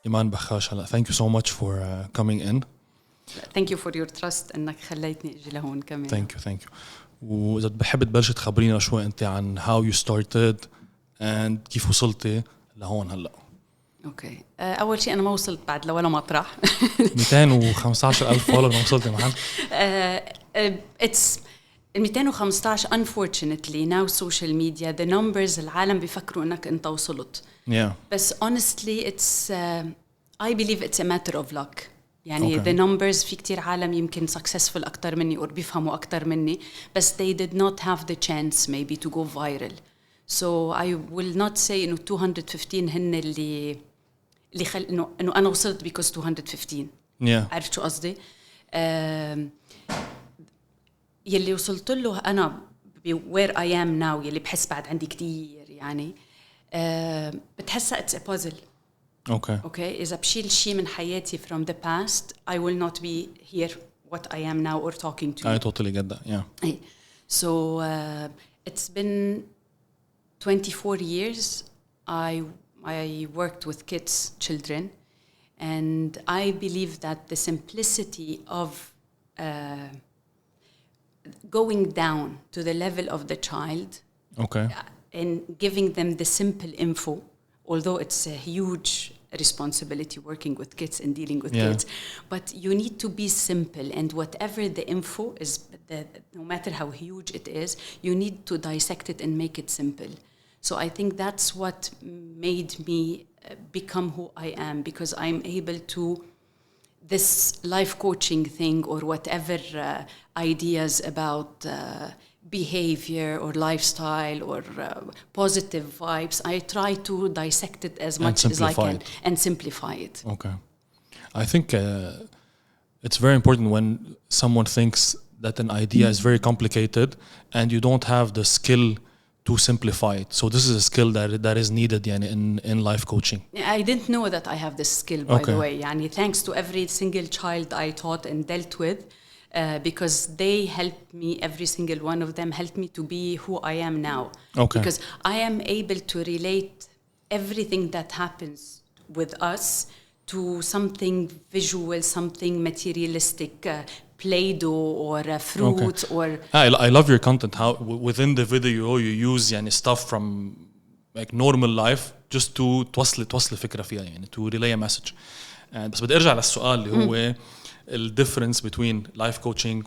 Iman Bakhache. Thank you so much for coming in. Thank you for your trust انك خليتني اجي لهون كمان. Thank you. وإذا بحب تبلش تخبرينا شوي أنت عن how you started and كيف وصلتي لهون هلا. اوكي اول شيء انا ما وصلت بعد لولا مطرح. 215,000 فولور ما وصلتي محل. It's 215 unfortunately now social media the numbers العالم بيفكروا انك انت وصلت. بس honestly it's I believe it's a matter of luck. يعني the numbers في كتير عالم يمكن successful أكتر مني أو بيفهموا أكتر مني بس they did not have the chance maybe to go viral. So I will not say إنه 215 هن اللي إنه أنا وصلت because 215. عرفت شو قصدي؟ يلي وصلت له أنا where I am now يلي بحس بعد عندي كتير يعني بتحسها it's a puzzle. Okay. إذا بشيل شيء من حياتي from the past, I will not be here what I am now or talking to you. I totally get that, yeah. So it's been 24 years. I worked with kids, children, and I believe that the simplicity of going down to the level of the child and giving them the simple info, although it's a huge responsibility working with kids and dealing with kids, but you need to be simple, and whatever the info is, no matter how huge it is, you need to dissect it and make it simple. So I think that's what made me become who I am, because I'm able to this life coaching thing or whatever ideas about behavior or lifestyle or positive vibes, I try to dissect it as much as I can and simplify it. Okay. I think it's very important when someone thinks that an idea is very complicated and you don't have the skill to simplify it. So this is a skill that is needed in life coaching. I didn't know that I have this skill, by the way. Thanks to every single child I taught and dealt with, because they helped me, every single one of them helped me to be who I am now. Because I am able to relate everything that happens with us to something visual, something materialistic, Play-Doh or fruits or... I love your content, how within the video you use stuff from like normal life just to توصل فكرة فيها to relay a message. بس بدي أرجع للسؤال اللي هو the difference between life coaching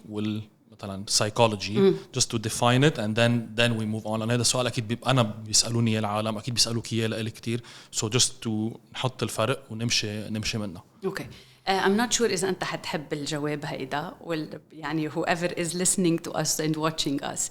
مثلا psychology, just to define it and then we move on. هذا السؤال أكيد أنا بيسألوني العالم أكيد بيسألوك إياه لإلي كتير, so just to نحط الفرق ونمشي منه. Okay. I'm not sure إذا أنت حتحب الجواب هيدا whoever is listening to us and watching us.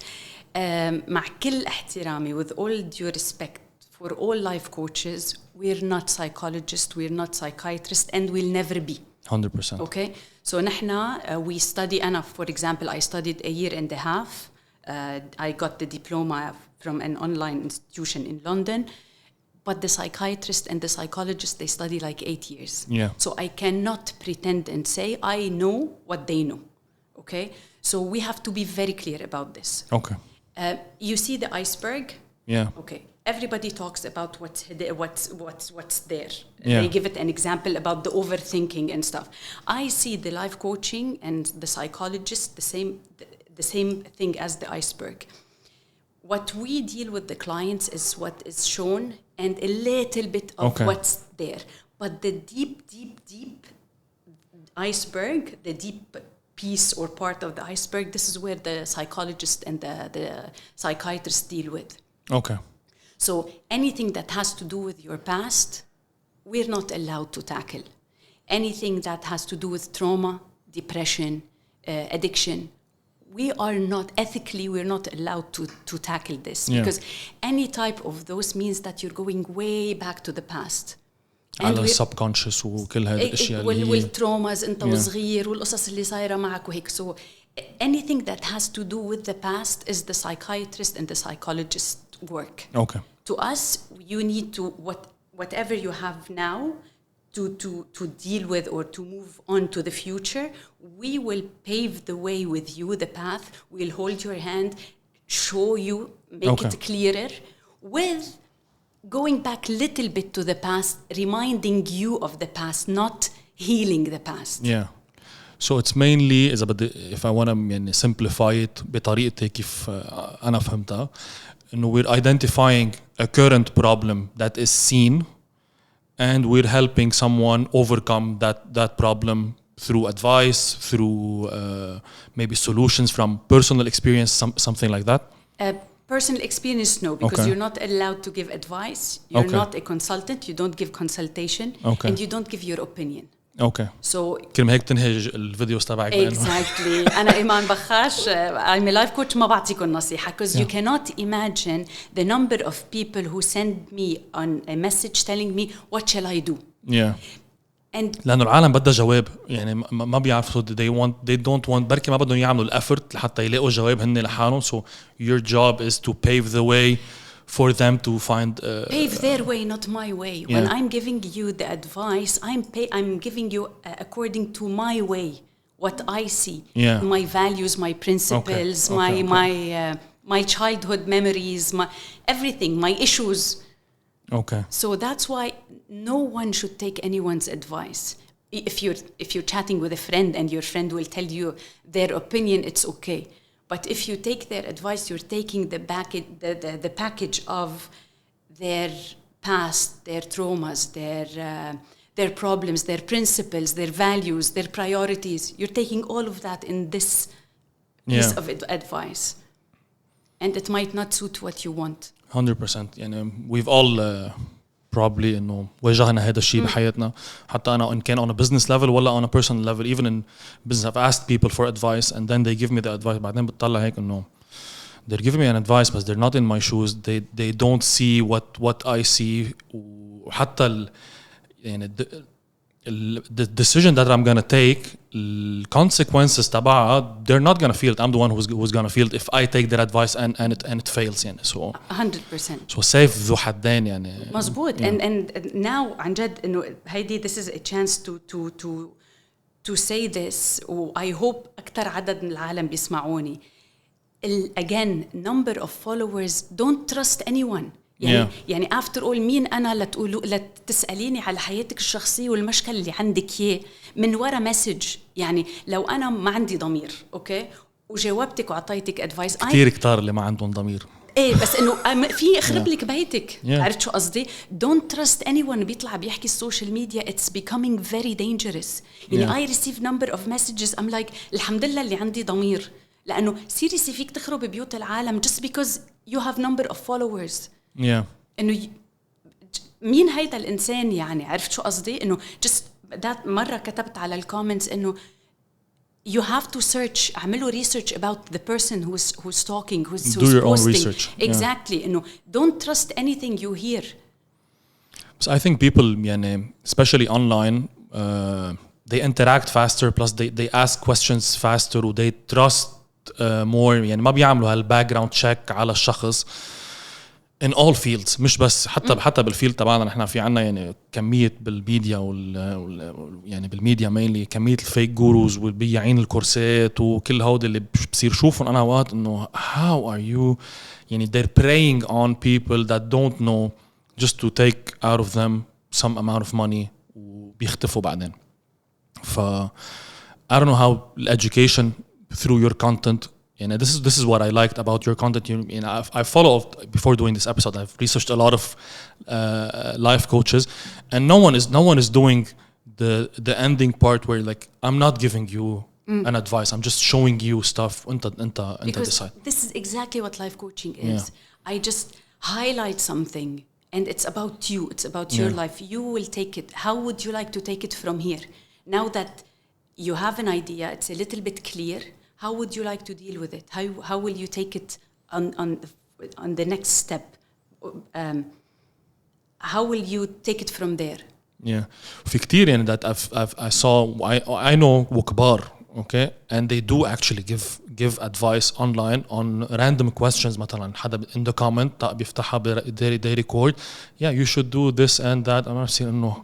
مع كل احترامي, with all due respect for all life coaches, we're not psychologists, we're not psychiatrists, and we'll never be. 100%. Okay, so نحنا we study. أنا for example I studied a year and a half. I got the diploma from an online institution in London. But the psychiatrist and the psychologist, they study like 8 years. So I cannot pretend and say I know what they know. Okay, so we have to be very clear about this. Okay. You see the iceberg. Okay. Everybody talks about what's there. They give it an example about the overthinking and stuff. I see the life coaching and the psychologist the same thing as the iceberg. What we deal with the clients is what is shown and a little bit of what's there. But the deep iceberg, the deep piece or part of the iceberg, this is where the psychologist and the psychiatrist deal with. Okay. So anything that has to do with your past, we're not allowed to tackle. Anything that has to do with trauma, depression, addiction, we are not ethically, we're not allowed to tackle this, because any type of those means that you're going way back to the past. على subconscious وكل هذه الأشياء والtraumas أنت وصغير والقصص اللي صايرة معك وهيك. So anything that has to do with the past is the psychiatrist and the psychologist work. Okay. To us, you need to whatever you have now to deal with or to move on to the future. We will pave the way with you, the path. We'll hold your hand, show you, make it clearer with going back a little bit to the past, reminding you of the past, not healing the past. Yeah. So it's mainly if I want to يعني simplify it بطريقتي كيف أنا فهمتها إنه we're identifying a current problem that is seen and we're helping someone overcome that problem through advice, through maybe solutions from personal experience, something like that. Personal experience, no, because you're not allowed to give advice. You're not a consultant. You don't give consultation, and you don't give your opinion. Okay. So كلمة هيك تنهج الفيديو تبعك. Exactly. أنا إيمان بخاش. I'm a life coach. ما بعطيكم نصيحة because you cannot imagine the number of people who send me on a message telling me what shall I do. Yeah. And لأنه العالم بدها جواب يعني ما بيعرفوا they don't want بركي ما بدهم يعملوا الأفرت لحتى يلاقوا جواب هن لحالهم. So your job is to pave the way for them to find pave their way, not my way. When I'm giving you the advice, I'm giving you according to my way, what I see, my values, my principles, my childhood memories, my everything, my issues. Okay. So that's why no one should take anyone's advice. If you're chatting with a friend and your friend will tell you their opinion, it's okay. But if you take their advice, you're taking the package of their past, their traumas, their problems, their principles, their values, their priorities. You're taking all of that in this piece of advice. And it might not suit what you want. 100%. يعني we've all probably إنه واجهنا هذا الشيء بحياتنا حتى أنا إن كان on a business level ولا on a personal level. Even in business I've asked people for advice and then they give me the advice. بعدين بتطلع هيك إنه they're giving me an advice but they're not in my shoes. They don't see what I see. وحتى يعني the decision that I'm gonna take, the consequences تبعها, they're not gonna feel it. I'm the one who's gonna feel it if I take their advice and it fails يعني. So 100%. So safe ذو حدين يعني. مزبوط. And now عن جد إنه هيدي this is a chance to say this. I hope أكتر عدد من العالم بيسمعوني. Again, number of followers, don't trust anyone. يعني after all مين أنا لتسأليني على حياتك الشخصية والمشكلة اللي عندك إياه من وراء مسج. يعني لو أنا ما عندي ضمير أوكي وجاوبتك وعطيتك أدفايس كتير اللي ما عندهم ضمير بس إنه في أخرب لك بيتك. عرفت شو قصدي؟ Don't trust anyone بيطلع بيحكي السوشيال ميديا. It's becoming very dangerous. يعني I receive number of messages I'm like الحمد لله اللي عندي ضمير لأنه seriously فيك تخرب بيوت العالم just because you have number of followers. إنه مين هيدا الإنسان يعني. عرفت شو قصدي؟ إنه just that مرة كتبت على الكومنتس إنه you have to search. اعملوا research about the person who's talking, who's do your posting. own research. Exactly. إنه don't trust anything you hear. So I think people يعني especially online they interact faster plus they ask questions faster و they trust more. يعني ما بيعملوا هالbackground check على الشخص in all fields. مش بس حتى بالفيلد تبعنا نحن في عنا يعني كمية بالميديا يعني بالميديا mainly كمية الفيك جوروز والبياعين الكورسات وكل هود اللي بصير شوفهم أنا وقت إنه how are you يعني they're preying on people that don't know just to take out of them some amount of money وبيختفوا بعدين. I don't know how education through your content. And this is what I liked about your content. You know, I followed before doing this episode. I've researched a lot of life coaches, and no one is doing the ending part where like I'm not giving you an advice. I'm just showing you stuff. Because decide. This is exactly what life coaching is. I just highlight something, and it's about you. It's about your life. You will take it. How would you like to take it from here? Now that you have an idea, it's a little bit clear. How would you like to deal with it? How will you take it on the next step? How will you take it from there? Yeah, في كتير يعني that I saw I know وكبار okay and they do actually give advice online on random questions. مثلا حدا in the comment بيفتحها they record you should do this and that. أنا بصير إنه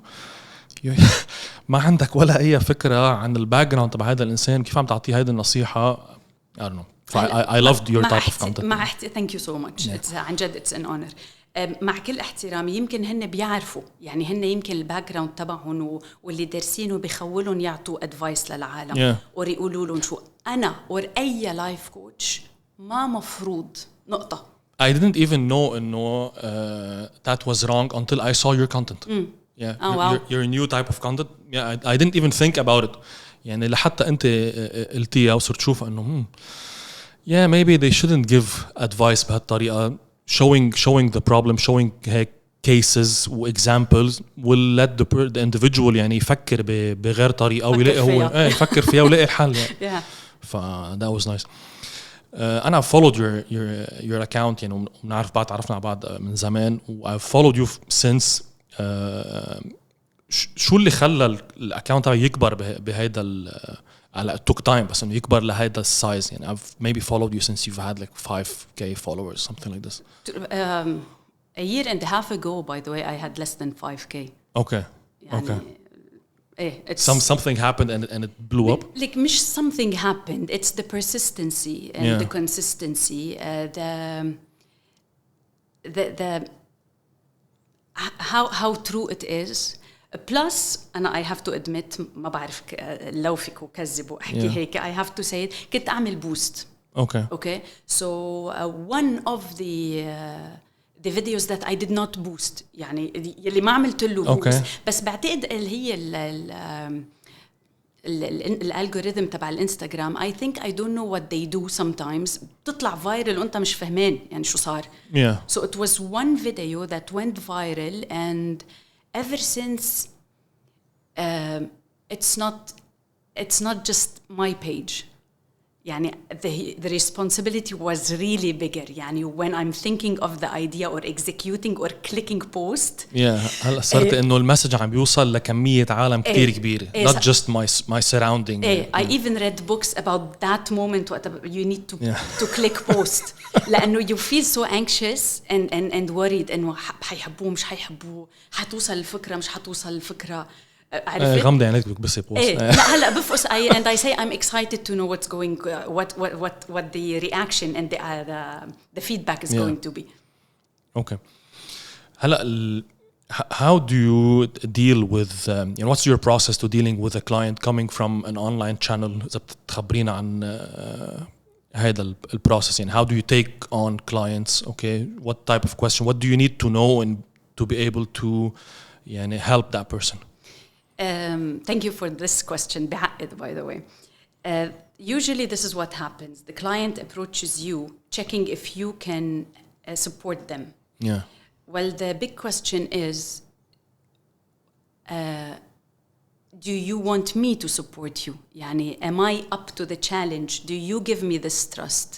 ما عندك ولا أي فكرة عن الباك جراوند تبع هذا الإنسان كيف عم تعطيه هذه النصيحة. I don't know. I loved your type of content. Thank you so much. It's عن جد it's an honor. مع كل احترامي يمكن هن بيعرفوا يعني هن يمكن الباك جراوند تبعهم واللي دارسينه بيخولهم يعطوا ادفايس للعالم ويقولوا لهم شو أنا أي لايف كوتش ما مفروض نقطة. I didn't even know that was wrong until I saw your content. You're a new type of content. I didn't even think about it. يعني لحتى أنت قلتيها وصرت شوف إنه maybe they shouldn't give advice بهالطريقة. Showing the problem, showing cases و examples will let the individual يعني يفكر بغير طريقة ويلاقي هو يفكر فيها ويلاقي الحل يعني. that was nice. أنا followed your account يعني ونعرف بعض تعرفنا على بعض من زمان و I've followed you since. شو اللي خلى الأكاونت تاعي يكبر بهيدا على took time بس إنه يكبر لهيدا السايز يعني I've maybe followed you since you've had like 5k followers something like this. A year and a half ago by the way I had less than 5k. Okay. يعني okay. It's something happened and it blew up. Like مش something happened. It's the persistency and the consistency. The how true it is. Plus and I have to admit ما بعرف لو فيكو كذبوا احكي هيك I have to say it كنت أعمل boost. Okay. So one of the videos that I did not boost يعني يلي ما عملت له boost بس بعتقد اللي هي الالجوريثم تبع الانستغرام I think I don't know what they do sometimes بتطلع viral وانت مش فهمان يعني شو صار. So it was one video that went viral and ever since it's not just my page يعني the responsibility was really bigger يعني when I'm thinking of the idea or executing or clicking post هلا صرت إنه المسج عم بيوصل لكمية عالم كتير كبيرة not just my surrounding. I even read books about that moment what you need to click post لأنه you feel so anxious and worried إنه حيحبوه مش حيحبوه حتوصل الفكرة مش حتوصل الفكرة غمضة عينيك بكبسي بوست. لا هلا بفقس and I say I'm excited to know what's going what the reaction and the feedback is going to be. Okay. هلا how do you deal with what's your process to dealing with a client coming from an online channel إذا بتخبرينا عن هذا البروسس يعني how do you take on clients okay what type of question what do you need to know and to be able to يعني help that person. Thank you for this question by the way. Usually this is what happens. The client approaches you checking if you can support them. Well, the big question is do you want me to support you? يعني am I up to the challenge? Do you give me this trust?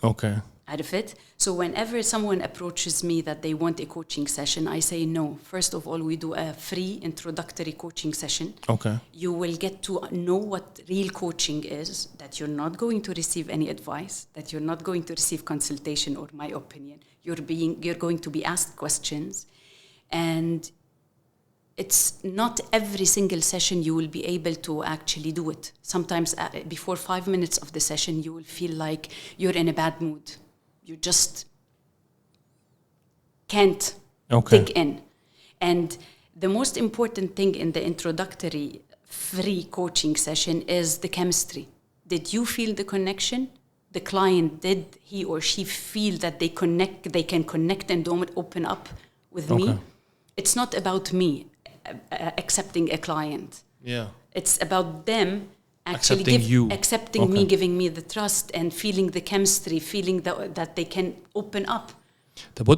Okay. عرفت? So whenever someone approaches me that they want a coaching session, I say no. First of all, we do a free introductory coaching session. Okay. You will get to know what real coaching is, that you're not going to receive any advice, that you're not going to receive consultation or my opinion. You're going to be asked questions. And it's not every single session you will be able to actually do it. Sometimes before 5 minutes of the session, you will feel like you're in a bad mood. You just can't dig in. And the most important thing in the introductory free coaching session is the chemistry. Did you feel the connection? The client, did he or she feel that they can connect and open up with me? It's not about me accepting a client. It's about them actually accepting me, giving me the trust and feeling the chemistry, feeling that they can open up.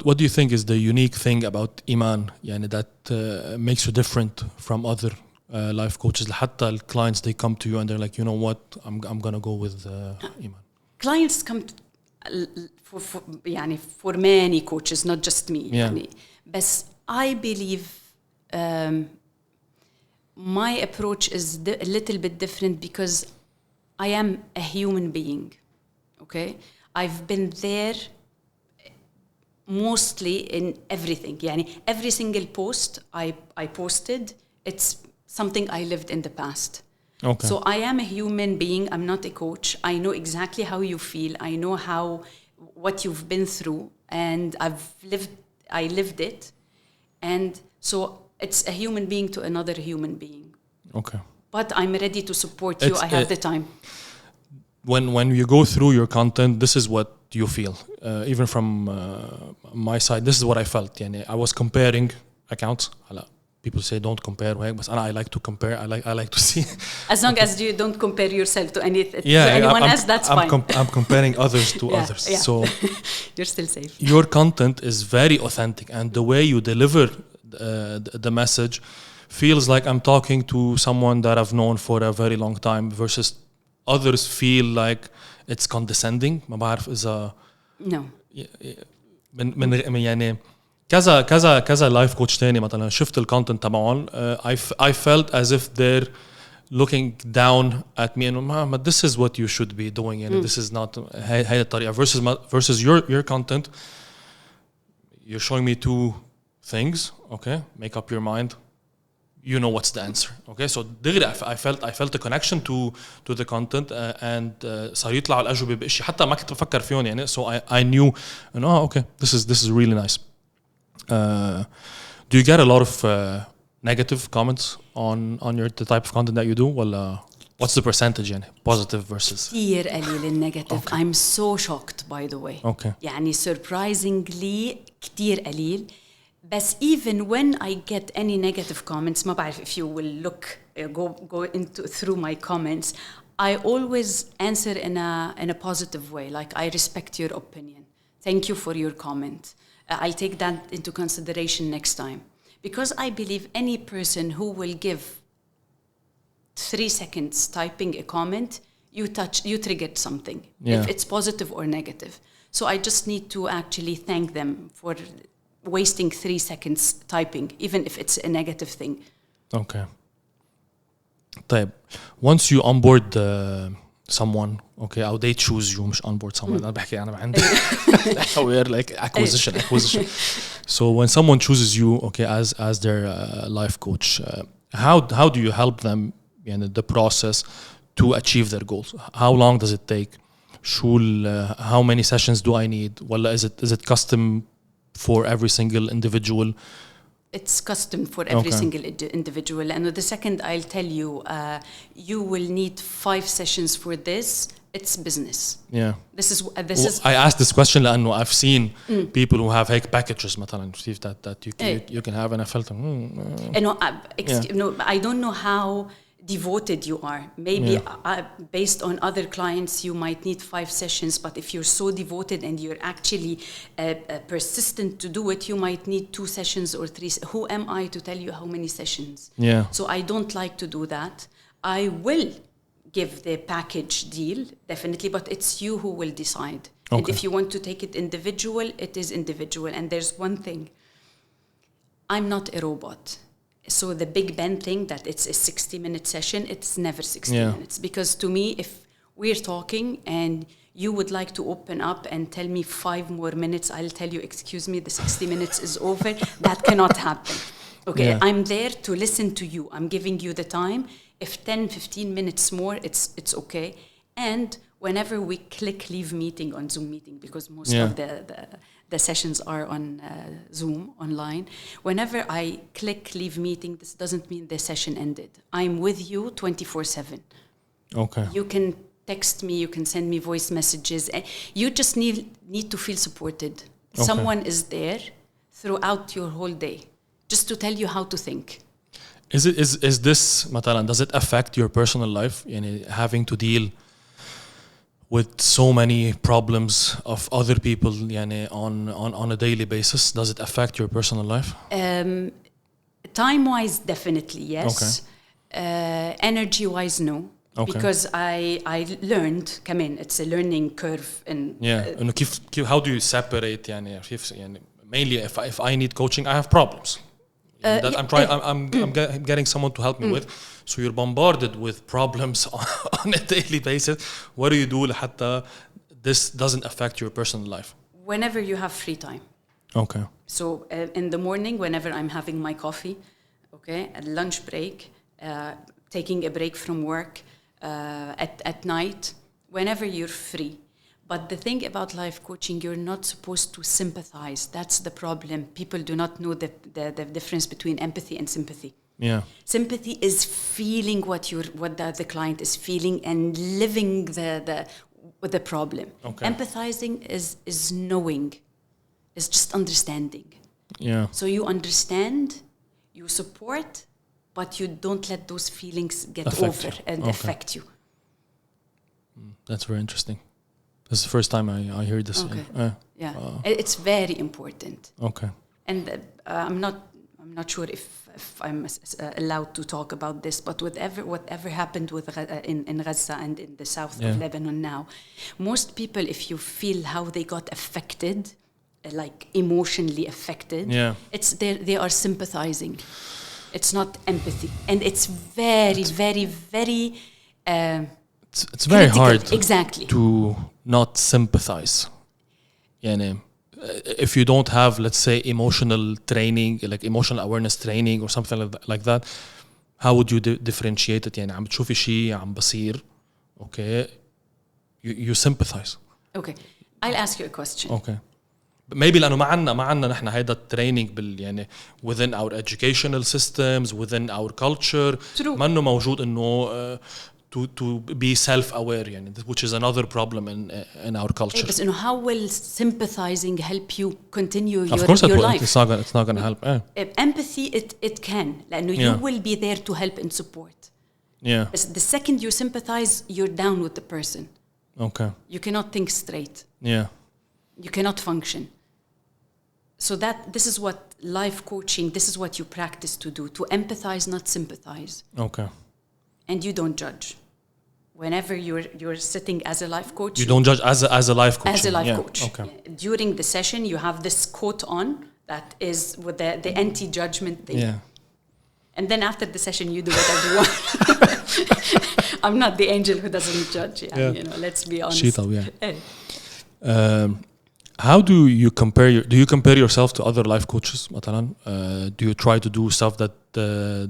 What do you think is the unique thing about Iman يعني that makes you different from other life coaches حتى clients they come to you and they're like you know what I'm gonna go with Iman. Clients come for يعني for many coaches not just me يعني بس I believe my approach is a little bit different because I am a human being. Okay, I've been there mostly in everything. يعني every single post I posted, it's something I lived in the past. Okay. So I am a human being. I'm not a coach. I know exactly how you feel. I know what you've been through, and I lived it. And so it's a human being to another human being. Okay. But I'm ready to support you. I have the time. When you go through your content, this is what you feel. Even from my side, this is what I felt. I was comparing accounts. People say don't compare, but I like to compare. I like to see. As long as you don't compare yourself to anyone else, that's fine. I'm comparing others to others. Yeah. So you're still safe. Your content is very authentic, and the way you deliver the message feels like I'm talking to someone that I've known for a very long time, versus others feel like it's condescending. ما بعرف إذا No. من يعني كذا لايف كوتش تاني مثلا شفت الكونتنت تبعهم. I felt as if they're looking down at me and this is what you should be doing and this is not هاي الطريقة versus your content. You're showing me two things. Okay, make up your mind. You know what's the answer. Okay, so I felt a connection to the content and صار يطلعوا الأجوبة بشيء حتى ما كنت بفكر فيهم يعني. So I knew okay, this is really nice. Do you get a lot of negative comments on the type of content that you do? Well, what's the percentage يعني positive versus كتير قليل النيجاتيف. Okay. I'm so shocked by the way. Okay. يعني surprisingly كتير قليل. But even when I get any negative comments, ما بعرف if you will look go through my comments, I always answer in a positive way. Like, I respect your opinion. Thank you for your comment. I'll take that into consideration next time. Because I believe any person who will give 3 seconds typing a comment, you triggered something, if it's positive or negative. So I just need to actually thank them for wasting 3 seconds typing, even if it's a negative thing. Okay. طيب, once you onboard someone, okay, or they choose you, مش onboard someone. أنا بحكي أنا عندي we're like acquisition. So when someone chooses you, okay, as their life coach, how do you help them in the process to achieve their goals? How long does it take? How many sessions do I need? Well, is it custom for every single individual? It's custom for every single individual. And the second I'll tell you, you will need 5 sessions for this. It's business. Yeah. This is. I asked this question لأنه I've seen people who have هيك packages مثلا that you can have, and I felt I don't know how devoted you are. Maybe based on other clients you might need 5 sessions, but if you're so devoted and you're actually persistent to do it, you might need 2 sessions or 3. Who am I to tell you how many sessions? Yeah. So I don't like to do that. I will give the package deal, definitely, but it's you who will decide. Okay. And if you want to take it individual, it is individual. And there's one thing, I'm not a robot. So the Big Ben thing that it's a 60-minute session, it's never 60 minutes. Because to me, if we're talking and you would like to open up and tell me 5 more minutes, I'll tell you, excuse me, the 60 minutes is over. That cannot happen. Okay, I'm there to listen to you. I'm giving you the time. If 10-15 minutes more, it's okay. And whenever we click leave meeting on Zoom meeting, because most of the sessions are on Zoom online, whenever I click leave meeting, this doesn't mean the session ended. I'm with you 24/7. Okay. You can text me, you can send me voice messages. You just need to feel supported. Okay. Someone is there throughout your whole day, just to tell you how to think. Is this مثلا, does it affect your personal life? Having to deal with so many problems of other people on a daily basis, does it affect your personal life? Time-wise, definitely, yes. Okay. Energy-wise, no. Okay. Because I learned, it's a learning curve. How do you separate mainly if I need coaching, I have problems. I'm getting someone to help me with. So you're bombarded with problems on a daily basis. What do you do لحتى this doesn't affect your personal life? Whenever you have free time. Okay. So in the morning, whenever I'm having my coffee, okay, at lunch break, taking a break from work, at night, whenever you're free. But the thing about life coaching, you're not supposed to sympathize. That's the problem. People do not know the difference between empathy and sympathy. Yeah. Sympathy is feeling what the client is feeling and living the problem. Okay. Empathizing is knowing, is just understanding. Yeah. So you understand, you support, but you don't let those feelings get over and affect you. That's very interesting. This is the first time I hear this. Okay. Yeah. It's very important. Okay. And I'm not sure if I'm allowed to talk about this, but whatever happened with in Gaza and in the south of Lebanon now, most people, if you feel how they got affected, like emotionally affected, it's they are sympathizing. It's not empathy, and it's very, very, very. It's very hard to not sympathize. If you don't have, let's say, emotional training, like emotional awareness training or something like that, how would you differentiate it? عم بتشوفي شيء عم بصير, okay, you sympathize. Okay, I'll ask you a question. Okay. Maybe لأنه ما عنا نحن هيدا training within our educational systems, within our culture. ما إنه موجود إنه to be self-aware, which is another problem in our culture. But how will sympathizing help you continue your life? Of course it will. It's not going to help. Empathy, it can. You will be there to help and support. Yeah. The second you sympathize, you're down with the person. Okay. You cannot think straight. Yeah. You cannot function. So this is what life coaching, this is what you practice to do, to empathize, not sympathize. Okay. And you don't judge. Whenever you're sitting as a life coach, you don't judge as a life coach. As a life coach. Okay. During the session, you have this quote on that is with the anti-judgment thing. Yeah. And then after the session, you do whatever you want. I'm not the angel who doesn't judge. Let's be honest. Shita, how do you compare yourself to other life coaches مثلا? Do you try to do stuff that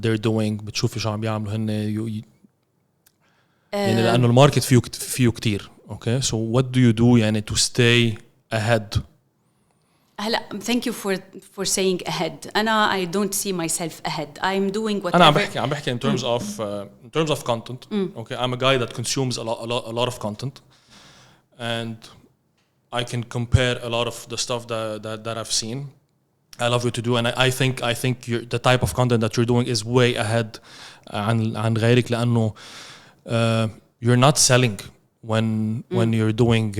they're doing? بتشوفي شو عم بيعملوا هن لأنه الماركت فيه كتير. Okay, so what do you do to stay ahead? Thank you for saying ahead. I don't see myself ahead. I'm doing whatever. أنا عم بحكي in terms of content. Okay, I'm a guy that consumes a lot of content, and I can compare a lot of the stuff that I've seen. I love what to do, and I think the type of content that you're doing is way ahead عن غيرك لأنه you're not selling when you're doing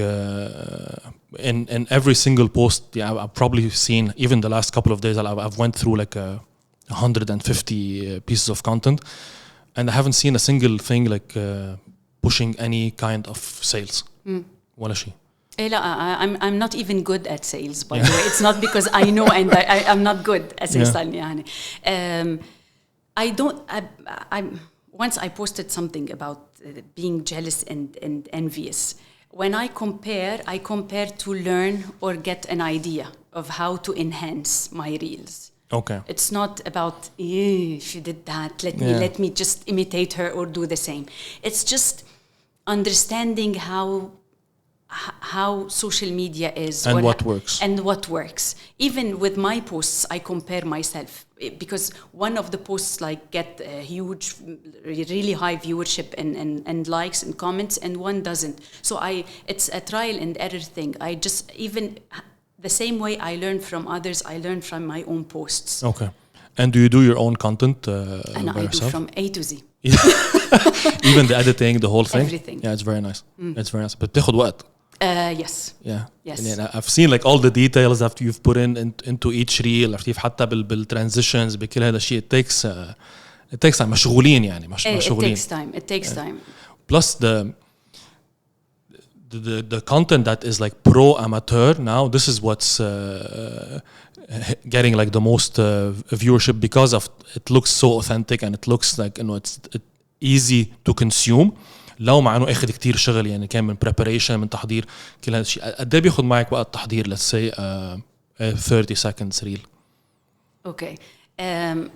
in every single post. I've probably seen, even the last couple of days, I've went through like 150 pieces of content, and I haven't seen a single thing like pushing any kind of sales. ولا شيء. I'm not even good at sales, by the way. It's not because I know and I'm not good at sales. Once I posted something about being jealous and envious. When I compare to learn or get an idea of how to enhance my reels. Okay. It's not about she did that. Let me just imitate her or do the same. It's just understanding how social media is and what works. Even with my posts, I compare myself because one of the posts get a huge, really high viewership and likes and comments, and one doesn't. So it's a trial and error thing. I just even the same way I learn from others, I learn from my own posts. Okay. And do you do your own content and by I yourself? do from A to Z. Even the editing, the whole thing. Everything. Yeah, it's very nice. It's very nice. But بتاخد وقت. Yes. Yeah. Yes. And I've seen like all the details that you've put into each reel. عرفتي حتى بالtransitions بكل هذا الشيء. It takes time. مشغولين يعني مشغولين. It takes time. Plus the content that is like pro amateur now, this is what's getting like the most viewership because of it looks so authentic and it looks like it's easy to consume. لو مع انه اخذ كتير شغل يعني كان من preparation من تحضير كل هذا الشيء. قد ايه بياخذ معك وقت تحضير let's say 30 seconds reel? Okay.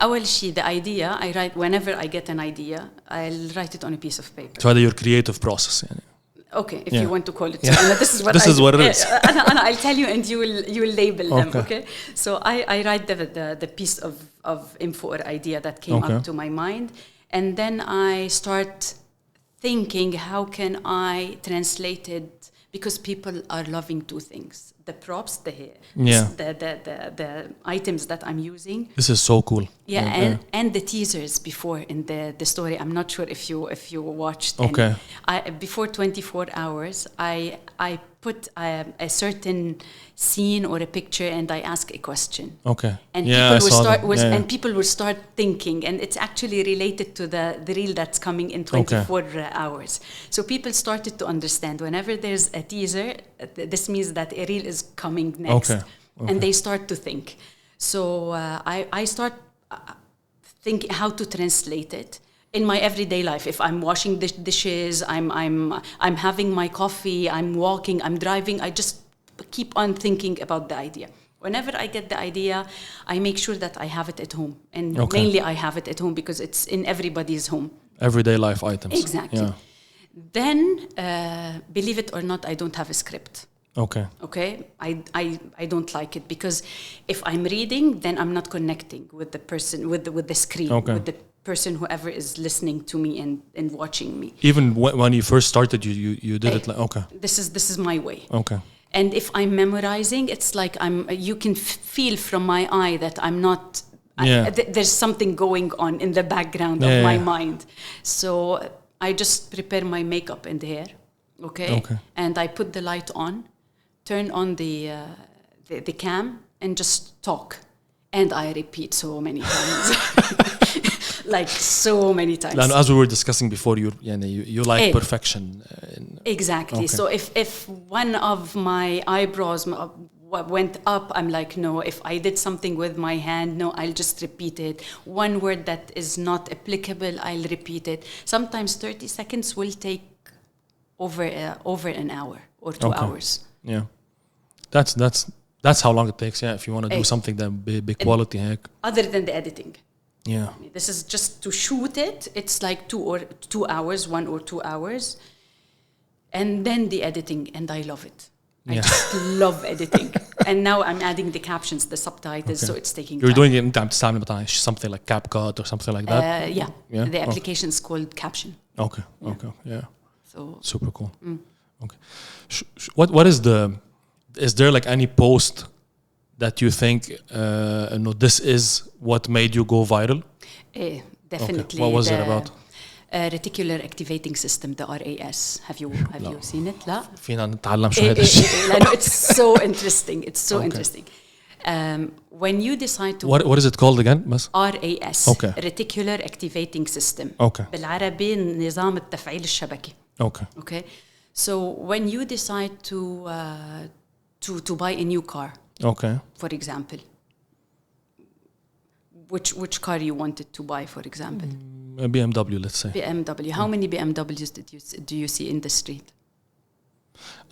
أول شيء the idea whenever I get an idea I'll write it on a piece of paper. So هذا your creative process يعني. Okay, if you want to call it. So, this is what what it is. And I'll tell you, and you will label them. Okay. So I write the piece of info or idea that came up to my mind, and then I start thinking, how can I translate it? Because people are loving two things: the props, the items that I'm using. This is so cool. Yeah, and the teasers before in the story. I'm not sure if you watched. Okay. Before 24 hours, I put a certain scene or a picture, and I ask a question. Okay. And people will start thinking, and it's actually related to the reel that's coming in 24 hours. So people started to understand whenever there's a teaser, this means that a reel is coming next, and they start to think. So I start thinking how to translate it in my everyday life. If I'm washing the dishes, I'm having my coffee, I'm walking, I'm driving, I just keep on thinking about the idea. Whenever I get the idea, I make sure that I have it at home. And mainly I have it at home because it's in everybody's home. Everyday life items. Exactly. Yeah. Then, believe it or not, I don't have a script. Okay. I don't like it because if I'm reading, then I'm not connecting with the person, with the screen, with the person, whoever is listening to me and watching me. Even when you first started, you did it like This is my way. Okay. And if I'm memorizing, it's like you can feel from my eye that I'm not. There's something going on in the background of my mind. So I just prepare my makeup and hair. Okay. And I put the light on. Turn on the cam and just talk, and I repeat so many times, like so many times. And as we were discussing before, you like perfection. Exactly. So if one of my eyebrows went up, I'm like, no. If I did something with my hand, no, I'll just repeat it. One word that is not applicable, I'll repeat it. Sometimes 30 seconds will take over an hour or 2 hours. Yeah, that's how long it takes. Yeah, if you want to do something that big quality, other than the editing. Yeah, this is just to shoot it. It's like 2 hours, 1 or 2 hours, and then the editing, and I love it. I just love editing. And now I'm adding the captions, the subtitles, so it's taking. You're doing it something like CapCut or something like that. Yeah. The application is called Caption. Okay. Yeah. So super cool. Okay. What is there like any post that you think this is what made you go viral? Definitely. What was it about? Reticular Activating System, the RAS. Have you seen it? لا. فينا نتعلم شو هذا الشيء. It's so interesting. It's so interesting. When you decide to... What is it called again? RAS. Okay. Reticular Activating System. Okay. بالعربي نظام التفعيل الشبكي. Okay. So when you decide to buy a new car, for example, which car you wanted to buy, for example? A BMW, let's say. BMW. How many BMWs do you see in the street?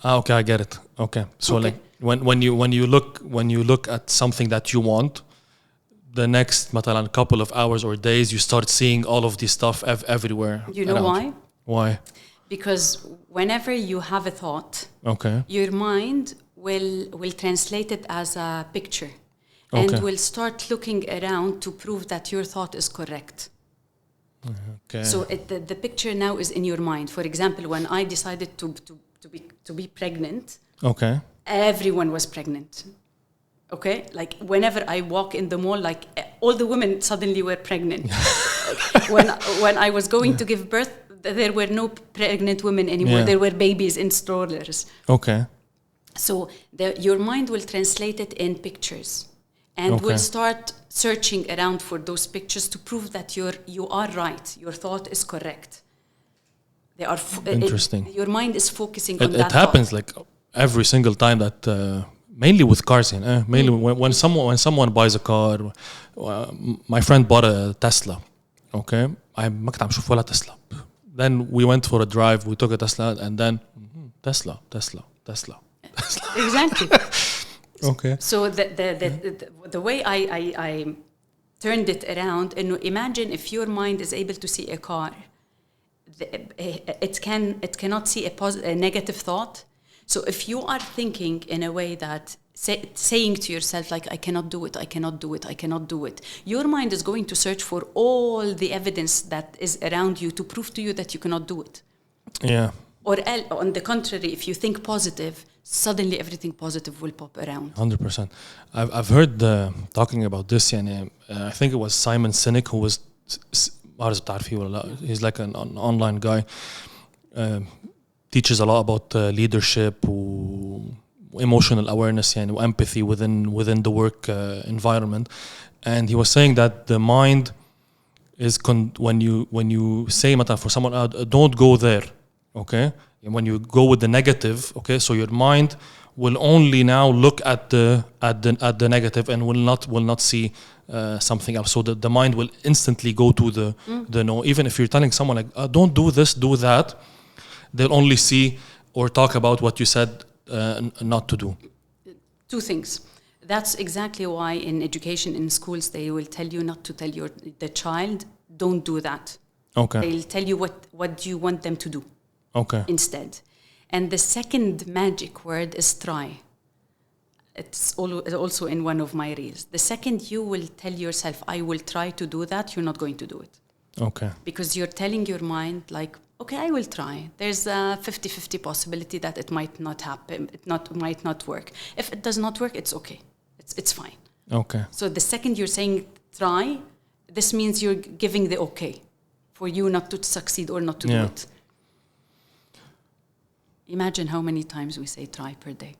Okay, I get it. Okay, so like when you look at something that you want, the next مثلا couple of hours or days, you start seeing all of this stuff everywhere. You know why? Why? Because whenever you have a thought, your mind will translate it as a picture, and will start looking around to prove that your thought is correct. Okay. So the picture now is in your mind. For example, when I decided to be pregnant, everyone was pregnant. Okay, like whenever I walk in the mall, like all the women suddenly were pregnant. when I was going to give birth, there were no pregnant women anymore. There were babies in strollers. Okay. So your mind will translate it in pictures, and will start searching around for those pictures to prove that you are right. Your thought is correct. They are interesting. Your mind is focusing on that. It happens like every single time that. Mainly with cars, mainly when someone buys a car. My friend bought a Tesla. Okay, ما كنت عم شوف ولا Tesla. Then we went for a drive. We took a Tesla, and then Tesla. Exactly. Okay. So the way I turned it around, and imagine if your mind is able to see a car, it cannot see a negative thought. So if you are thinking in a way that saying to yourself like I cannot do it, I cannot do it, I cannot do it, your mind is going to search for all the evidence that is around you to prove to you that you cannot do it. Yeah. Or on the contrary, if you think positive, suddenly everything positive will pop around. 100%. I've heard talking about this. I think it was Simon Sinek who was. He's like an online guy. Teaches a lot about leadership, emotional awareness, and empathy within the work environment. And he was saying that the mind is when you say for someone, don't go there, okay. And when you go with the negative, okay, so your mind will only now look at the negative and will not see something else. So the mind will instantly go to the no. Even if you're telling someone like don't do this, do that, they'll only see or talk about what you said not to do. Two things. That's exactly why in education in schools they will tell you not to tell the child don't do that. Okay. They'll tell you what do you want them to do. Okay. Instead. And the second magic word is try. It's also in one of my reels. The second you will tell yourself, I will try to do that, you're not going to do it. Okay. Because you're telling your mind, like, okay, I will try. There's a 50-50 possibility that it might not happen, might not work. If it does not work, it's okay. It's fine. Okay. So the second you're saying try, this means you're giving the okay for you not to succeed or not to do it. Imagine how many times we say try per day.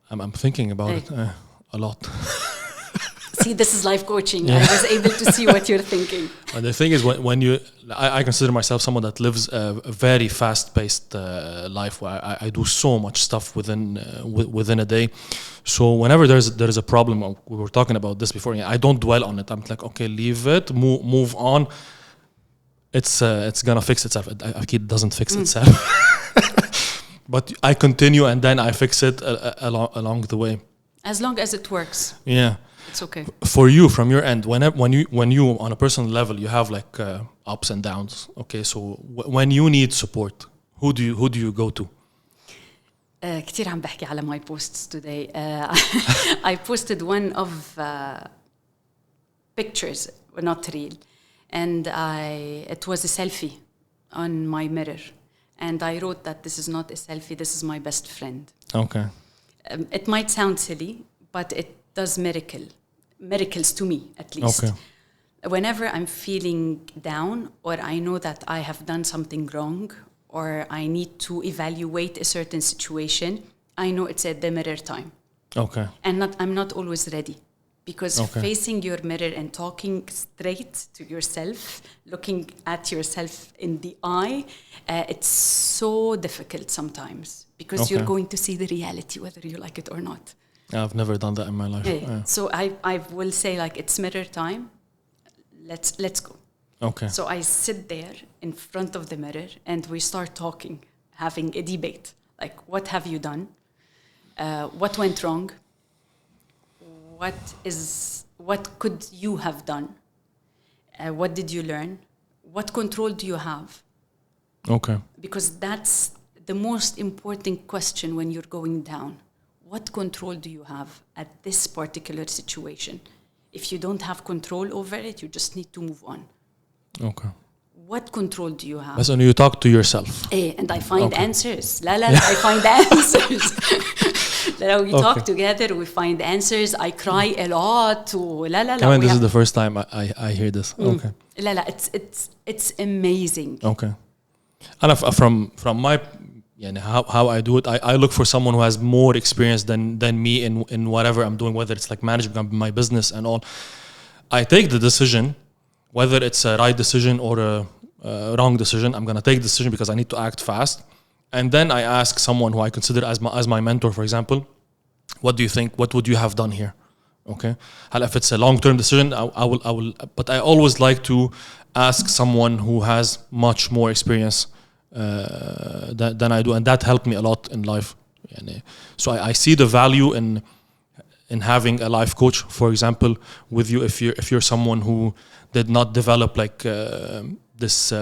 I'm thinking about it a lot. See, this is life coaching. I was able to see what you're thinking. And the thing is, when I consider myself someone that lives a very fast-paced life where I do so much stuff within a day. So whenever there is a problem, we were talking about this before, I don't dwell on it. I'm like, okay, leave it, move on. It's gonna fix itself. It doesn't fix itself. But I continue and then I fix it along the way. As long as it works. Yeah. It's okay. For you, from your end, when you on a personal level, you have like ups and downs. Okay, so when you need support, who do you go to? كتير عم بحكي على my posts today. I posted one of pictures, not real, and it was a selfie on my mirror. And I wrote that this is not a selfie, this is my best friend. Okay. It might sound silly, but it does miracles to me, at least. Okay. Whenever I'm feeling down or I know that I have done something wrong or I need to evaluate a certain situation, I know it's at the mirror time. Okay. And I'm not always ready. Because facing your mirror and talking straight to yourself, looking at yourself in the eye, it's so difficult sometimes because you're going to see the reality whether you like it or not. I've never done that in my life. Yeah. So I will say like it's mirror time. Let's go. Okay. So I sit there in front of the mirror and we start talking, having a debate. Like, what have you done? What went wrong? What could you have done? What did you learn? What control do you have? Okay. Because that's the most important question when you're going down. What control do you have at this particular situation? If you don't have control over it, you just need to move on. Okay. What control do you have? That's when you talk to yourself. And I find answers. I find answers. We talk together, we find answers. I cry a lot. This is the first time I hear this. Okay. It's amazing. Okay. And from my how I do it, I look for someone who has more experience than me in whatever I'm doing, whether it's like managing my business and all. I take the decision, whether it's a right decision or a wrong decision. I'm gonna take the decision because I need to act fast. And then I ask someone who I consider as my mentor, for example, what do you think? What would you have done here? Okay. If it's a long-term decision, I will. But I always like to ask someone who has much more experience than I do, and that helped me a lot in life. So I see the value in having a life coach, for example, with you. If you're someone who did not develop like this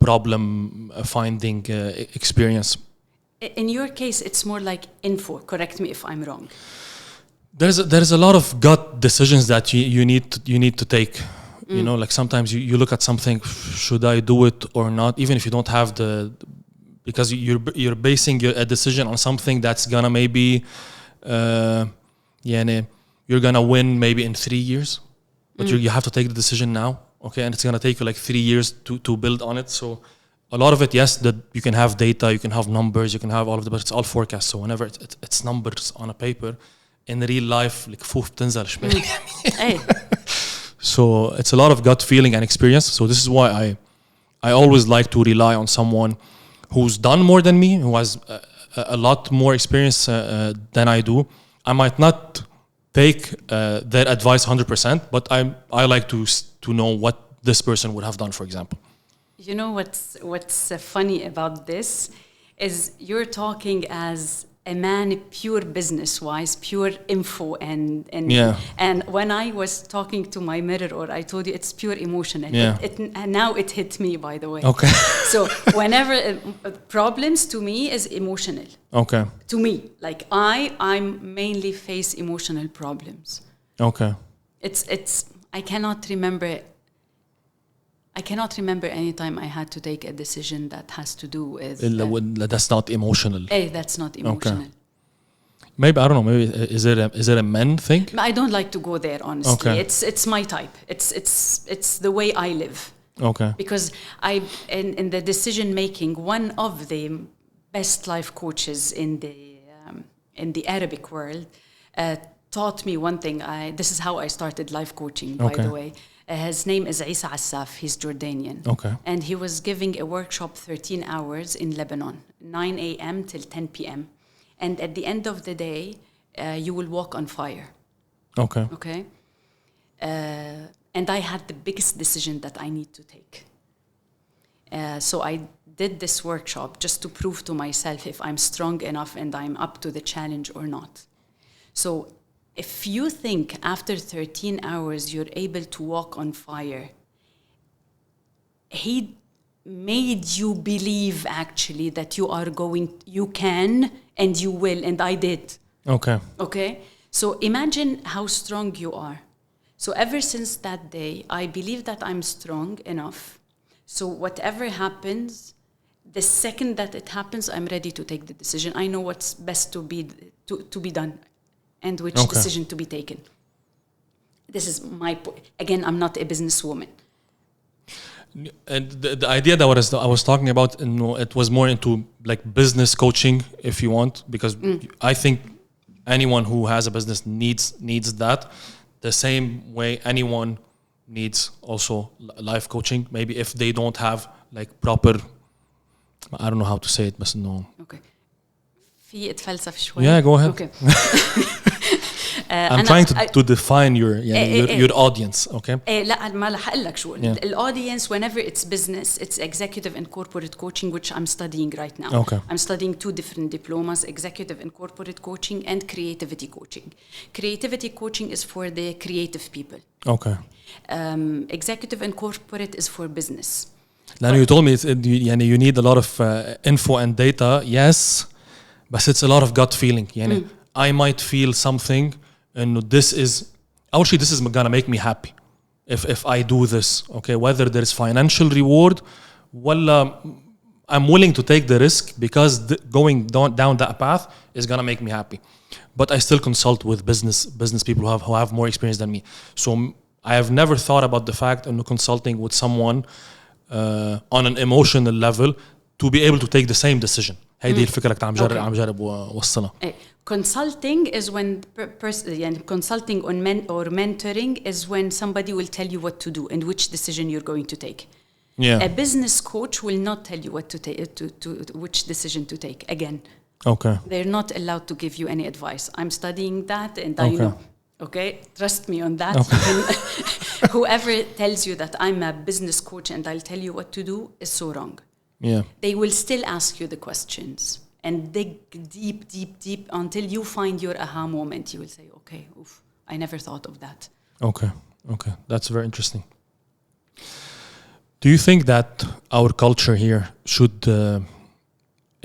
problem finding experience. In your case, it's more like info. Correct me if I'm wrong. There's a lot of gut decisions that you need to take. You know, like sometimes you look at something, should I do it or not? Even if you don't have because you're basing a decision on something that's gonna maybe, you're gonna win maybe in 3 years, but you have to take the decision now, okay? And it's gonna take you like 3 years to build on it. So a lot of it, yes, that you can have data, you can have numbers, you can have all of it, but it's all forecast. So whenever it's numbers on a paper, in real life, like So it's a lot of gut feeling and experience. So this is why I always like to rely on someone who's done more than me, who has a lot more experience than I do. I might not take their advice 100%, but I like to know what this person would have done, for example. You know what's funny about this is you're talking as a man, pure business-wise, pure info, and when I was talking to my mirror, or I told you it's pure emotional. And now it hit me, by the way. Okay. So whenever problems to me is emotional. Okay. To me, like I'm mainly face emotional problems. Okay. It's I cannot remember any time I had to take a decision that has to do with... that's not emotional. That's not emotional. Okay. Maybe, I don't know, maybe is it a men thing? I don't like to go there, honestly. Okay. It's my type. It's the way I live. Okay. Because in the decision making, one of the best life coaches in the Arabic world taught me one thing. This is how I started life coaching, by the way. His name is Isa Assaf. He's Jordanian. Okay. And he was giving a workshop 13 hours in Lebanon, 9 a.m. till 10 p.m. And at the end of the day, you will walk on fire. Okay. Okay. And I had the biggest decision that I need to take. So I did this workshop just to prove to myself if I'm strong enough and I'm up to the challenge or not. So if you think after 13 hours you're able to walk on fire, he made you believe actually that you can and you will, and I did. Okay. Okay? So imagine how strong you are. So ever since that day, I believe that I'm strong enough. So whatever happens, the second that it happens, I'm ready to take the decision. I know what's best to be done. And which decision to be taken. This is my point. Again, I'm not a businesswoman. And the idea that I was talking about, it was more into like business coaching, if you want, because I think anyone who has a business needs that. The same way anyone needs also life coaching. Maybe if they don't have like proper, I don't know how to say it, but no. Okay. في اتفلسف شوي. Yeah, go ahead. Okay. I'm trying to define your audience, okay? لا ما رح اقول لك شو. Audience, whenever it's business, it's executive and corporate coaching, which I'm studying right now. Okay. I'm studying 2 different diplomas, executive and corporate coaching and creativity coaching. Creativity coaching is for the creative people. Okay. Executive and corporate is for business. Then you told me you need a lot of info and data, yes, but it's a lot of gut feeling. I might feel something, and this is gonna make me happy if I do this. Okay, whether there is financial reward, I'm willing to take the risk because going down that path is gonna make me happy. But I still consult with business people who have more experience than me. So I have never thought about the fact of consulting with someone on an emotional level to be able to take the same decision. هيدي الفكرة كنت عم جرب وصلها. Consulting is when consulting or mentoring is when somebody will tell you what to do and which decision you're going to take. Yeah. A business coach will not tell you what to take, to which decision to take. Again. Okay. They're not allowed to give you any advice. I'm studying that and I know. Okay, trust me on that. Okay. Whoever tells you that I'm a business coach and I'll tell you what to do is so wrong. Yeah. They will still ask you the questions and dig deep until you find your aha moment. You will say, okay, I never thought of that. Okay. That's very interesting. Do you think that our culture here should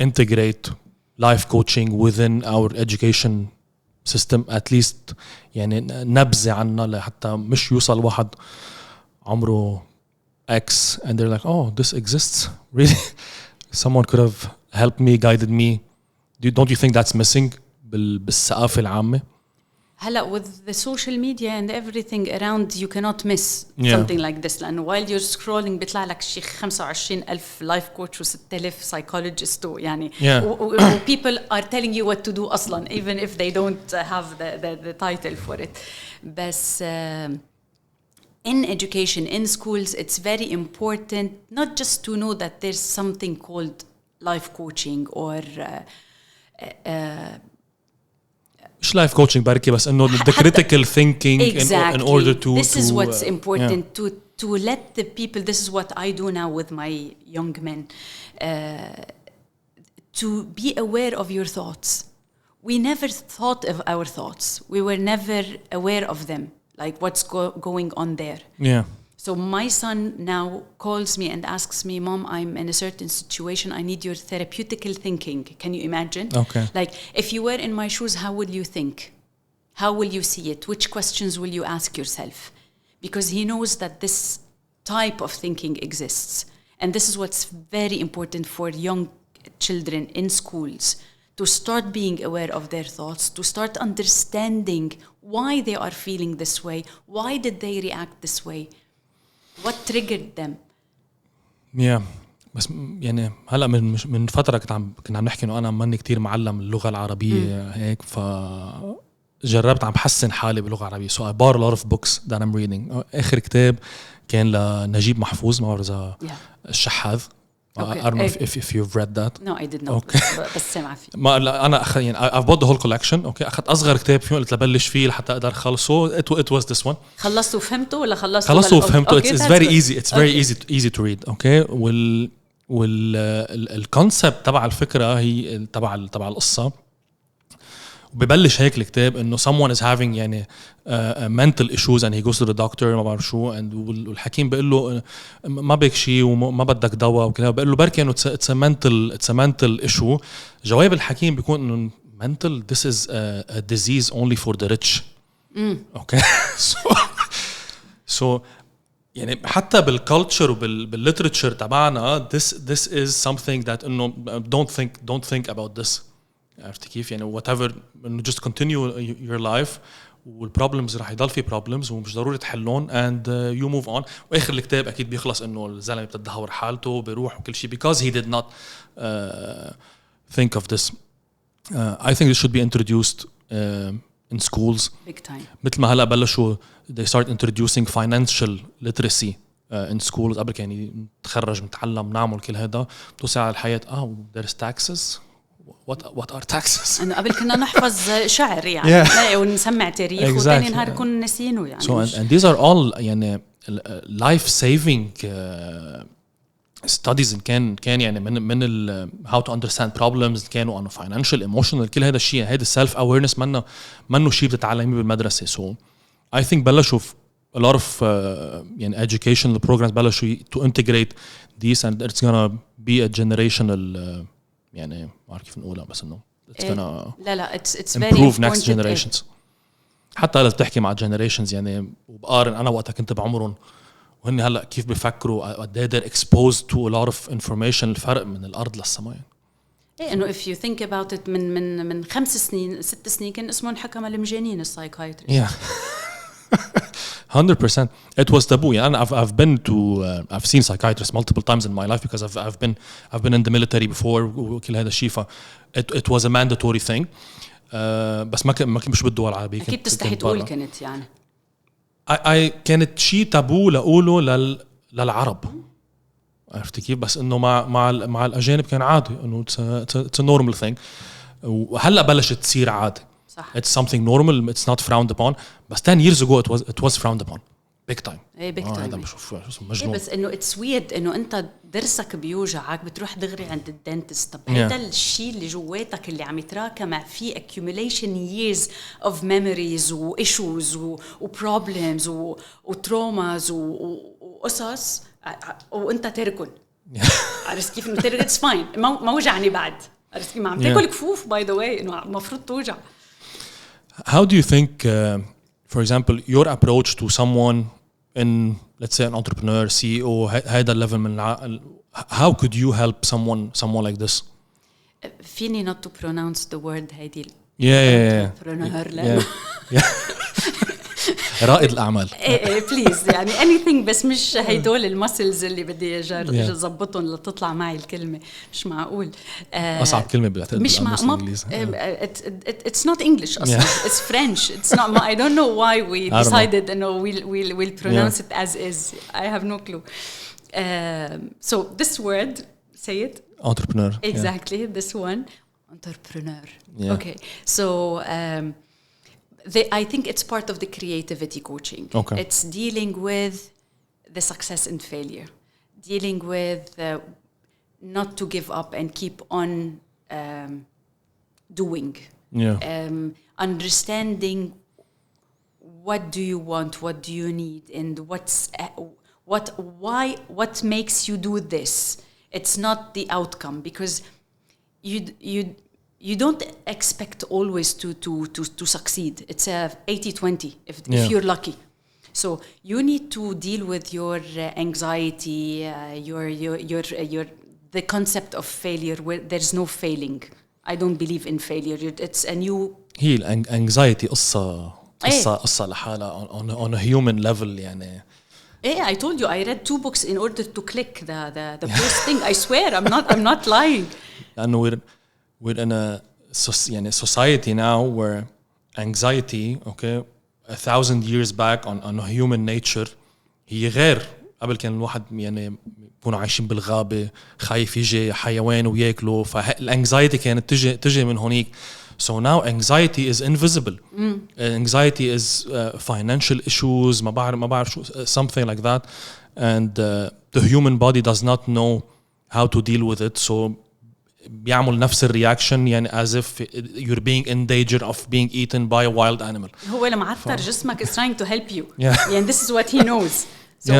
integrate life coaching within our education system at least يعني نبذة عنها لحتى مش يوصل واحد عمره X and they're like oh this exists really someone could have helped me guided me don't you think that's missing بالثقافة العامة هلا with the social media and everything around you cannot miss something like this لأنه while you're scrolling بيطلع لك شيء 25,000 life coach و 6,000 psychologist يعني people are telling you what to do أصلا even if they don't have the title for it بس in education in schools it's very important not just to know that there's something called life coaching or مش life coaching بركي بس إنه the critical thinking in order to this is what's important to let the people this is what I do now with my young men to be aware of your thoughts we never thought of our thoughts we were never aware of them like what's going on there so my son now calls me and asks me mom I'm in a certain situation I need your therapeutical thinking can you imagine like if you were in my shoes how will you think how will you see it which questions will you ask yourself because he knows that this type of thinking exists and this is what's very important for young children in schools to start being aware of their thoughts to start understanding why they are feeling this way why did they react this way what triggered them بس يعني هلا من فتره كنا عم نحكي انه انا ماني كتير معلم اللغه العربيه هيك فجربت عم بحسن حالي باللغه العربيه so I bought a lot of books that I'm reading اخر كتاب كان لنجيب محفوظ ما بعرف اذا الشحاذ I don't know if you've read that. No, I did not. بس سمع فيه. ما لا أنا يعني I've bought the whole collection. Okay, أخذت أصغر كتاب فيه قلت لبلش فيه لحتى أقدر خلصه. It was this one. خلصته وفهمته ولا خلصته؟ خلصته وفهمته. It's very easy. It's very easy to read. Okay. الكونسبت تبع الفكرة هي تبع القصة. وببلش هيك الكتاب إنه someone is having يعني mental issues and he goes to the doctor ما بعرف شو and والحكيم بيقول له ما بك شيء وما بدك دواء وكذا بيقول له بركي إنه it's a mental issue جواب الحكيم بيكون إنه mental this is a disease only for the rich okay so يعني حتى بالculture وبالliterature تبعنا this is something that إنه don't think about this عرفت كيف يعني whatever إنه just continue your life والproblems رح يضل في problems ومش ضروري تحلون and you move on وآخر الكتاب أكيد بيخلص إنه الزلمة بتدهور حالته بيروح وكل شيء because he did not think of this I think this should be introduced in schools big time مثل ما هلا بلشوا they start introducing financial literacy in schools قبل يعني نتخرج نتعلم نعمل كل هذا توسع على الحياة there's taxes what are taxes أنا قبل كنا نحفظ شعر يعني ونسمع تاريخ وثاني نهار كنا نسينه يعني so and these are all يعني life saving studies كان يعني من how to understand problems كانوا on financial emotional كل هذا الشيء هذا self awareness منه شيء بتتعلميه بالمدرسة so I think بلشوا a lot of يعني educational programs بلشوا to integrate these and it's gonna be a generational يعني ما أعرف كيف نقولها بس إنه it's gonna لا it's improve very next generations حتى هلا بتحكي مع generations يعني وبقارن أنا وقتها كنت بعمرهم وهن هلا كيف بيفكروا قد ايه they're exposed to a lot of information الفرق من الأرض للسماء إيه إنه if you think about it من 5 سنين 6 سنين كان اسمهم حكم المجانين السايكايتريست yeah 100% it was taboo يعني I've been to I've seen psychiatrists multiple times in my life because I've been in the military before وكل هذا الشيء ف it was a mandatory thing بس ما مش بالدول العربية أكيد تستحي تقول كانت يعني I كانت شيء تابو لقوله للعرب عرفت كيف بس إنه مع الأجانب كان عادي إنه it's a normal thing وهلأ بلشت تصير عادي صح. It's something normal it's not frowned upon بس 10 years ago it was frowned upon big time ايه big time هذا بشوف مجنون بس انه it's weird انه انت درسك بيوجعك بتروح دغري عند الدنتست طب هذا الشيء اللي جواتك اللي عم يتراكم فيه accumulation years of memories و issues و problems و traumas و وقصص وانت تركن. عرفت كيف؟ انه تركن it's fine ما وجعني بعد. عرفت كيف؟ ما عم تاكل كفوف by the way انه المفروض توجع. How do you think for example your approach to someone in let's say an entrepreneur CEO هذا level من العقل, how could you help someone like this? فيني not to pronounce the word هيدي entrepreneur رائد الأعمال. بليز يعني anything بس مش هيدول المسلز اللي بدي أضبطهم لتطلع معي الكلمة. مش معقول. أصعب كلمة بعتقد مش بالإنجليزي. It's not English أصلا. It's French. It's not. I don't know why we decided no we'll pronounce it as is. I have no clue. So this word, say it. Entrepreneur. Exactly. This one. Entrepreneur. Okay. So. I think it's part of the creativity coaching. Okay. It's dealing with the success and failure, dealing with not to give up and keep on doing. Understanding what do you want, what do you need, and what makes you do this. It's not the outcome because you don't expect always to succeed. It's a 80-20 if you're lucky. So you need to deal with your anxiety, your the concept of failure where there's no failing. I don't believe in failure. It's a new. هي الانكزايتي قصة لحالها on a human level يعني. I told you I read 2 books in order to click the first thing. I swear I'm not lying. لأنه we're in a society now where anxiety, okay, 1,000 years back on human nature هي غير. قبل كان الواحد يعني يكونوا عايشين بالغابة خايف يجي حيوان وياكله, فالانكزايتي كانت تجي من هونيك. So now anxiety is invisible. Anxiety is financial issues, ما بعرف شو, something like that, and the human body does not know how to deal with it. So بيعمل نفس الرياكشن يعني as if you're being in danger of being eaten by a wild animal. هو لما عطر جسمك is trying to help you. يعني this is what he knows. So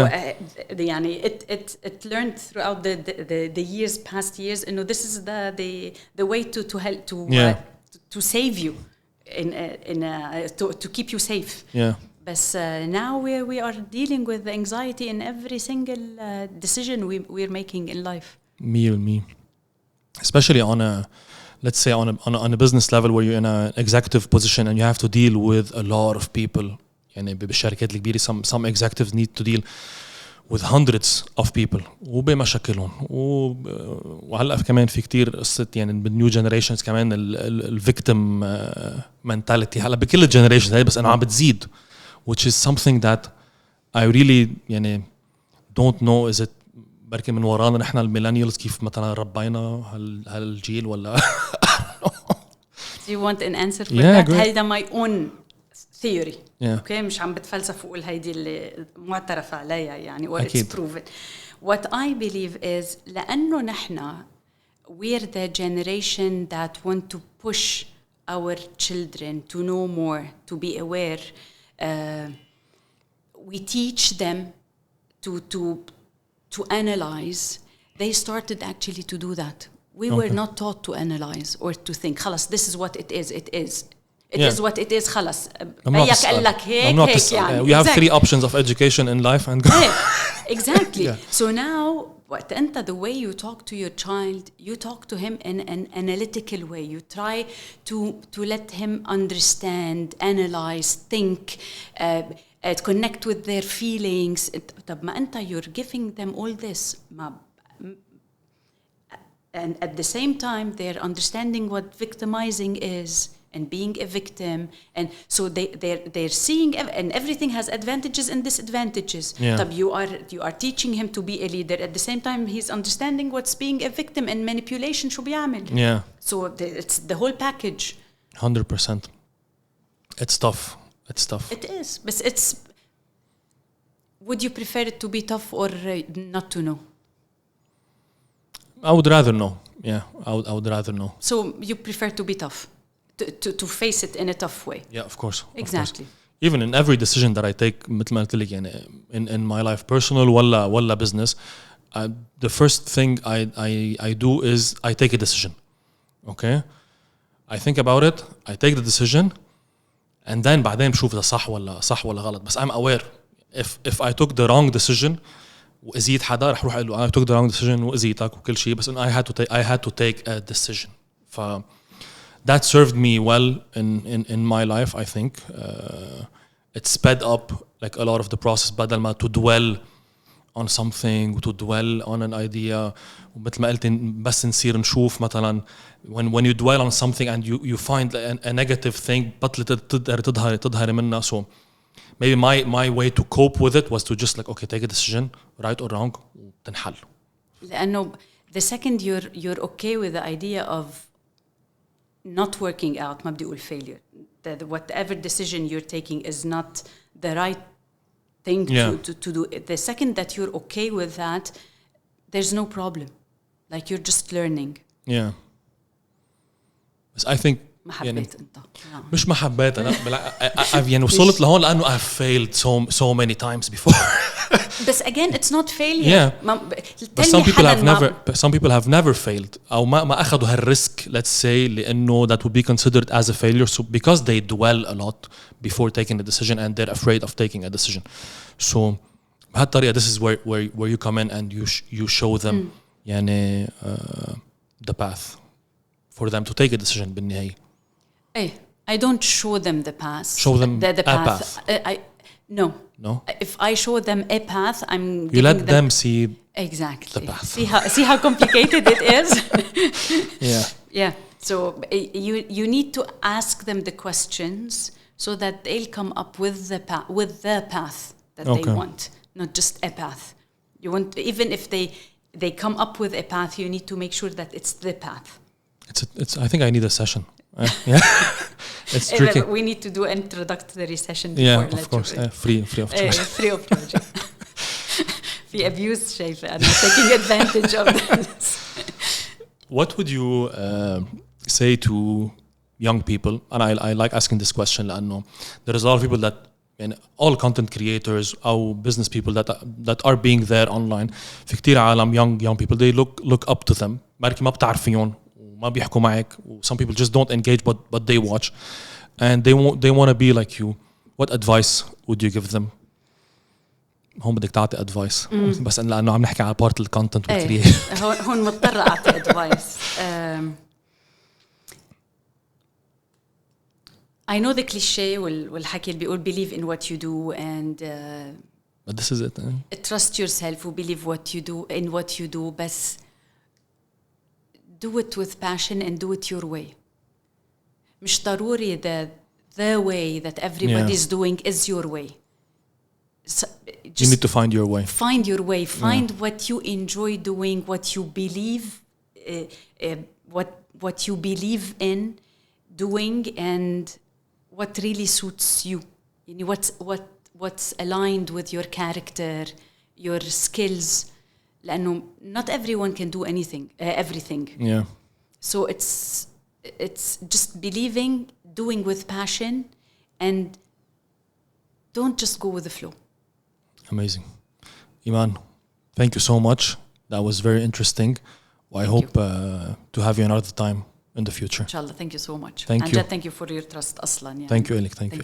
يعني it learned throughout the years, past years, you know, this is the way to help to save you to keep you safe. But now we are dealing with the anxiety in every single decision we're making in life. 100%. Especially on a, let's say on a business level where you're in an executive position and you have to deal with a lot of people. يعني بالشركات الكبيرة some executives need to deal with hundreds of people وبمشاكلهم وهلا كمان في كتير قصة يعني بالنيو جنريشنز كمان الفيكتيم mentality هلا بكل الجنريشنز هاي, بس أنا عم بتزيد, which is something that I really يعني don't know is it بركي من ورانا نحن الميلانيالز كيف مثلا ربينا هالجيل ولا. Do you want an answer for that? هيدا my own theory. Okay, مش عم بتفلسف وقول هيدي اللي معترف عليها يعني or it's proven. What I believe is لأنه نحن we're the generation that want to push our children to know more, to be aware. We teach them to analyze. They started actually to do that. We were not taught to analyze or to think. خلاص, this is what it is. It is. It is what it is. خلاص. هيك قال لك هيك يعني. We have 3 options of education in life and. Exactly. So now, what أنت the way you talk to your child, you talk to him in an analytical way. You try to let him understand, analyze, think. Connect with their feelings. طب ما أنت you're giving them all this and at the same time they're understanding what victimizing is and being a victim, and so they're seeing and everything has advantages and disadvantages. طب you are teaching him to be a leader, at the same time he's understanding what's being a victim and manipulation شو بيعمل. So it's the whole package. 100%. It's tough. It's tough. It is, but it's. Would you prefer it to be tough or not to know? I would rather know. Yeah, I would rather know. So you prefer to be tough, to face it in a tough way. Yeah, of course. Exactly. Of course. even in every decision that I take مثل ما قلت لك يعني in my life personal ولا business, the first thing I do is I take a decision. Okay, I think about it, I take the decision, and then بعدين بشوف إذا صح ولا غلط. بس I'm aware if I took the wrong decision وأذيت حدا رح روح أقول له I took the wrong decision وأذيتك وكل شيء. بس I had to take a decision. That served me well in my life. I think it sped up like a lot of the process. بدل ما to dwell on something, to dwell on an idea. ومثل ما قلت بس نصير نشوف مثلا when you dwell on something and you find a negative thing بطلت تظهر منها. So maybe my way to cope with it was to just like okay, take a decision, right or wrong, وتنحل. لأنه the second you're okay with the idea of not working out, ما بدي أقول failure, that whatever decision you're taking is not the right thing to do. The second that you're okay with that, there's no problem. Like you're just learning. Yeah. But I think ما حبيت انت. مش ما حبيت انا يعني وصلت لهون لانه I've failed so many times before. But again, it's not failure. Yeah. But some people have never failed أو ما أخذوا هالريسك, let's say, لأنه that would be considered as a failure. So because they dwell a lot before taking a decision and they're afraid of taking a decision. So بهالطريقة this is where you come in and you show them يعني the path for them to take a decision بالنهاية. I don't show them the path. Show them the path. No. If I show them a path, I'm you let them see exactly the path. See how complicated it is. Yeah. So you need to ask them the questions so that they'll come up with the path that they want, not just a path. You want, even if they come up with a path, you need to make sure that it's the path. It's I think I need a session. Yeah. It's tricky. We need to do an introductory session before. Yeah, of course. Free of charge. Free of charge. في abuse شايفة أنا taking advantage of this. What would you say to young people? And I like asking this question لأنه there is a lot of people that and all content creators أو business people that are being there online. في كتير عالم young people they look up to them. بركي ما بتعرفيهم وما بيحكوا معك. Some people just don't engage but they watch and they want to be like you. What advice would you give them? هون بدك تعطي advice بس لأنه عم نحكي على part الcontent والcreation. هون مضطرة أعطي advice. I know the cliché والحكي اللي بيقول believe in what you do and but this is it. Trust yourself و believe what you do بس do it with passion and do it your way. مش ضروري the way that everybody is doing is your way. So you need to find your way. Find your way. Find what you enjoy doing, what you believe, what you believe in doing, and what really suits you. You know, what's aligned with your character, your skills. لأنه not everyone can do everything. Yeah. So it's just believing, doing with passion, and don't just go with the flow. Amazing. Iman, thank you so much. That was very interesting. I hope to have you another time in the future. Inshallah. Thank you so much. Thank you. Thank you for your trust أصلاً. Thank you, Elie. Thank you.